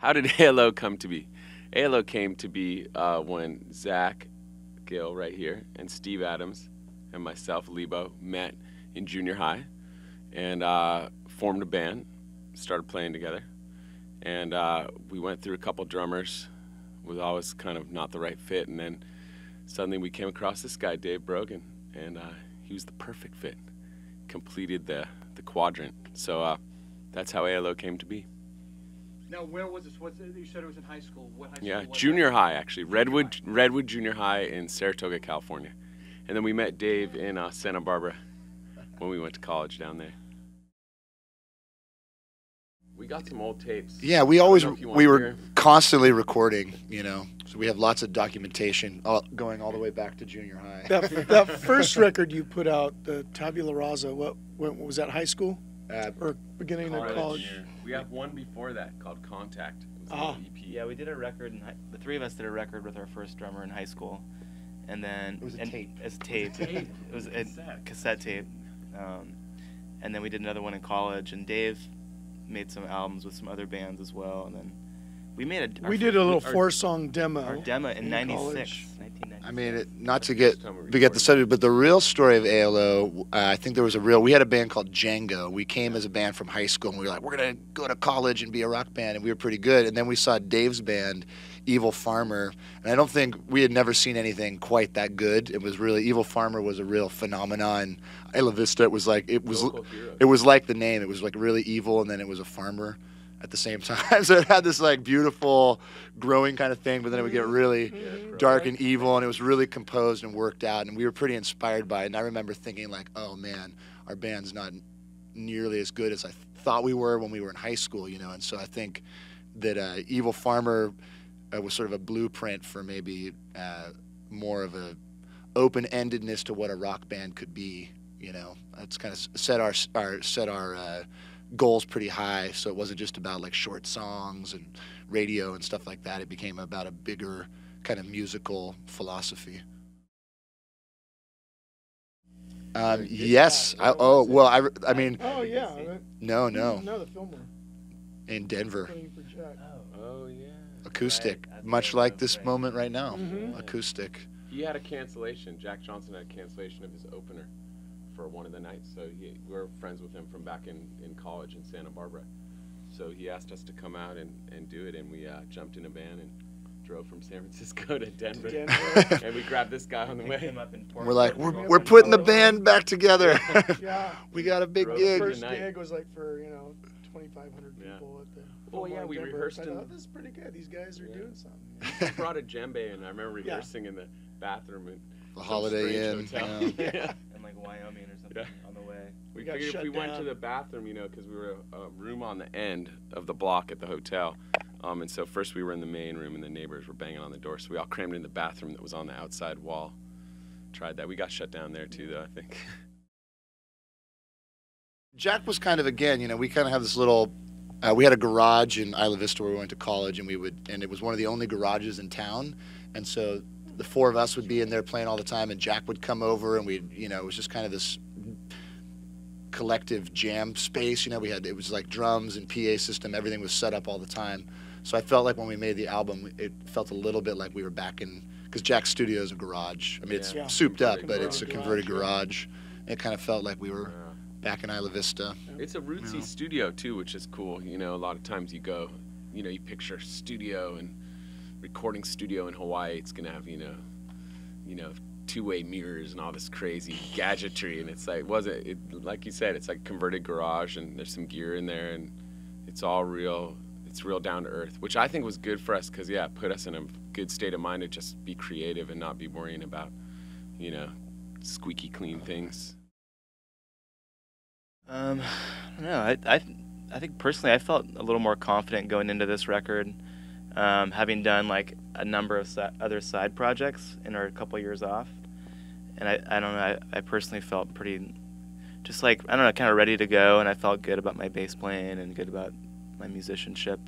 How did ALO come to be? ALO came to be when Zach Gill right here and Steve Adams and myself, Lebo, met in junior high and formed a band, started playing together. And we went through a couple drummers. It was always kind of not the right fit. And then suddenly we came across this guy, Dave Brogan, and he was the perfect fit. Completed the quadrant. So that's how ALO came to be. Now, where was this? You said it was in high school. What high school Yeah, was junior that? high, actually. Redwood Junior High in Saratoga, California. And then we met Dave in Santa Barbara when we went to college down there. We got some old tapes. Yeah, we were constantly recording, you know. So we have lots of documentation going all the way back to junior high. That first record you put out, the Tabula Rasa, what was that, high school? Or beginning of college? We have one before that called Contact. It was a little EP. Yeah, we did a record. The three of us did a record with our first drummer in high school, and then it was a tape. It was a tape. It was a cassette tape, and then we did another one in college. And Dave made some albums with some other bands as well, and then we made we did a little 4-song demo. Our demo in '96. College. I mean, not to get the subject, but the real story of ALO, I think there was we had a band called Django. We came as a band from high school, and we were like, we're going to go to college and be a rock band, and we were pretty good. And then we saw Dave's band, Evil Farmer, and I don't think we had never seen anything quite that good. It was really, Evil Farmer was a real phenomenon. Isla Vista, it was like the name. It was like really evil, and then it was a farmer at the same time. So it had this like beautiful growing kind of thing, but then it would get really dark and evil, and it was really composed and worked out, and we were pretty inspired by it. And I remember thinking like, oh man, our band's not nearly as good as I thought we were when we were in high school, you know. And so I think that Evil Farmer was sort of a blueprint for maybe more of a open-endedness to what a rock band could be, you know. It's kind of set our goals pretty high, so it wasn't just about like short songs and radio and stuff like that. It became about a bigger kind of musical philosophy. Yes. I mean. Oh yeah. No. No, the Fillmore. In Denver. Oh yeah. Acoustic, Right, much like this moment right now. Acoustic. He had a cancellation. Jack Johnson had a cancellation of his opener for one of the nights. So we were friends with him from back in college in Santa Barbara. So he asked us to come out and do it, and we jumped in a van and drove from San Francisco to Denver. And we grabbed this guy on the way. We're like, we're putting the band back together. Yeah. We got a big Drove gig. The first gig was like for 2,500 people at the. Oh yeah, we rehearsed I in. thought, this is pretty good. These guys are doing something. We brought a djembe, and I remember rehearsing in the bathroom in The some Holiday Inn. strange hotel. Yeah. in like Wyoming or something on the way. We got figured if shut we went to down. the bathroom, you know, because we were a room on the end of the block at the hotel. And so first we were in the main room, and the neighbors were banging on the door. So we all crammed in the bathroom that was on the outside wall. Tried that. We got shut down there too, though, I think. Jack was kind of, again, you know, we kind of have this little, we had a garage in Isla Vista where we went to college, and it was one of the only garages in town. And so the four of us would be in there playing all the time, and Jack would come over, and it was just kind of this collective jam space. You know, it was like drums and PA system, everything was set up all the time. So I felt like when we made the album, it felt a little bit like we were back in, because Jack's studio is a garage. I mean, it's souped up, but it's a converted garage. It kind of felt like we were back in Isla Vista. It's a rootsy studio too, which is cool. You know, a lot of times you go, you know, you picture studio and recording studio in Hawaii. It's gonna have, you know, two-way mirrors and all this crazy gadgetry, and it's like, like you said, it's like converted garage, and there's some gear in there, and it's all real. It's real down to earth, which I think was good for us, because it put us in a good state of mind to just be creative and not be worrying about, you know, squeaky clean things. I don't know. I think personally I felt a little more confident going into this record, having done like a number of other side projects in our couple years off, and I don't know. I personally felt pretty, just like, I don't know, kind of ready to go, and I felt good about my bass playing and good about my musicianship.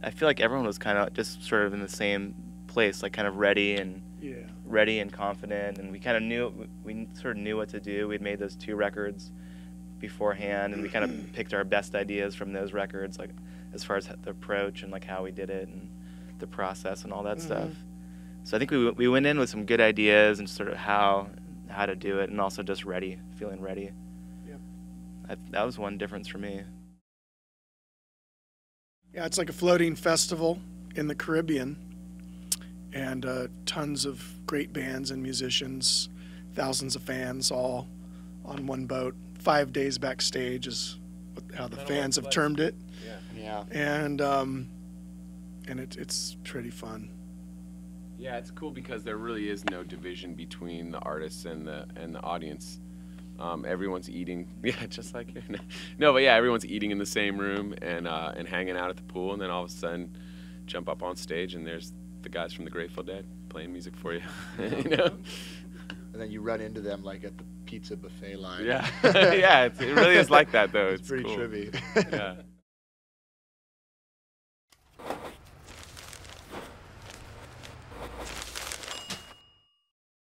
I feel like everyone was kind of just sort of in the same place, like kind of ready and confident, and we kind of knew what to do. We'd made those 2 records beforehand, and we kind of picked our best ideas from those records, like as far as the approach and like how we did it and the process and all that stuff. So I think we went in with some good ideas and sort of how to do it, and also just feeling ready. Yep. That was one difference for me. Yeah, it's like a floating festival in the Caribbean, and tons of great bands and musicians, thousands of fans, all on one boat. 5 days backstage is how the fans have termed it. Yeah. And it's pretty fun. Yeah, it's cool because there really is no division between the artists and the audience. Everyone's eating, just like here. No, but yeah, everyone's eating in the same room and hanging out at the pool, and then all of a sudden, jump up on stage and there's the guys from the Grateful Dead playing music for you. You know? And then you run into them like at the pizza buffet line. Yeah, yeah, it really is like that though. It's pretty cool. trippy. Yeah.